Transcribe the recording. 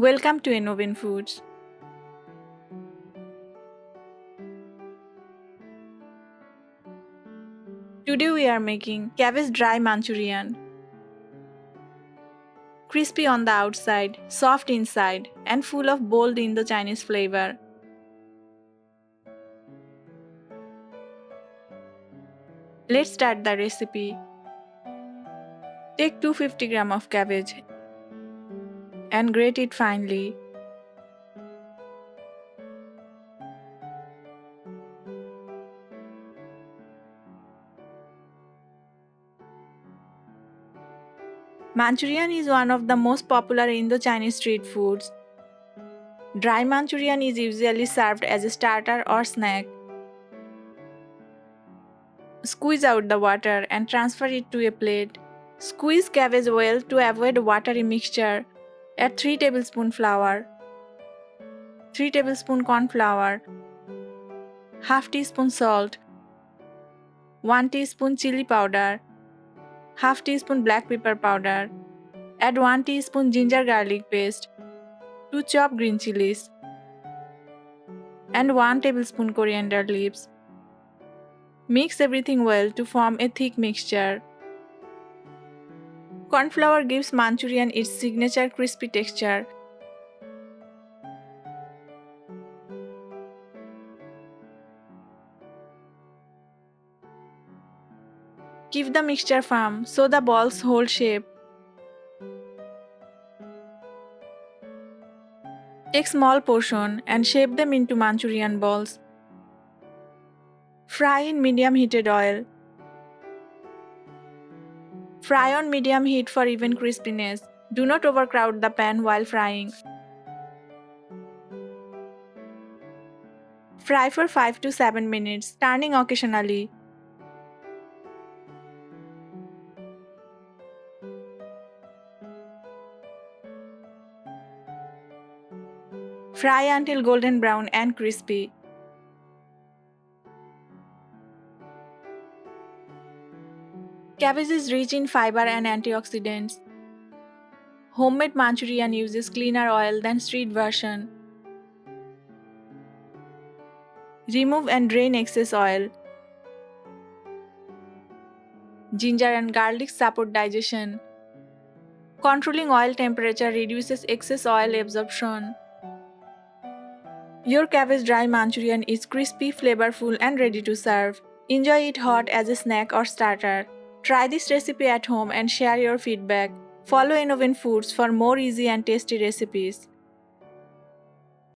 Welcome to Innovin Foods. Today we are making Cabbage Dry Manchurian. Crispy on the outside, soft inside, and full of bold Indo-Chinese flavor. Let's start the recipe. Take 250 grams of cabbage and grate it finely. Manchurian is one of the most popular Indo-Chinese street foods. Dry Manchurian is usually served as a starter or snack. Squeeze out the water and transfer it to a plate. Squeeze cabbage well to avoid watery mixture. Add 3 tablespoons flour, 3 tablespoons corn flour, half teaspoon salt, 1 teaspoon chili powder, half teaspoon black pepper powder. Add 1 teaspoon ginger garlic paste, 2 chopped green chilies, and 1 tablespoon coriander leaves. Mix everything well to form a thick mixture. Corn flour gives Manchurian its signature crispy texture. Keep the mixture firm so the balls hold shape. Take small portion and shape them into Manchurian balls. Fry in medium heated oil. Fry on medium heat for even crispiness. Do not overcrowd the pan while frying. Fry for 5 to 7 minutes, turning occasionally. Fry until golden brown and crispy. Cabbage is rich in fiber and antioxidants. Homemade Manchurian uses cleaner oil than street version. Remove and drain excess oil. Ginger and garlic support digestion. Controlling oil temperature reduces excess oil absorption. Your Cabbage Dry Manchurian is crispy, flavorful, and ready to serve. Enjoy it hot as a snack or starter. Try this recipe at home and share your feedback. Follow Innovin Foods for more easy and tasty recipes.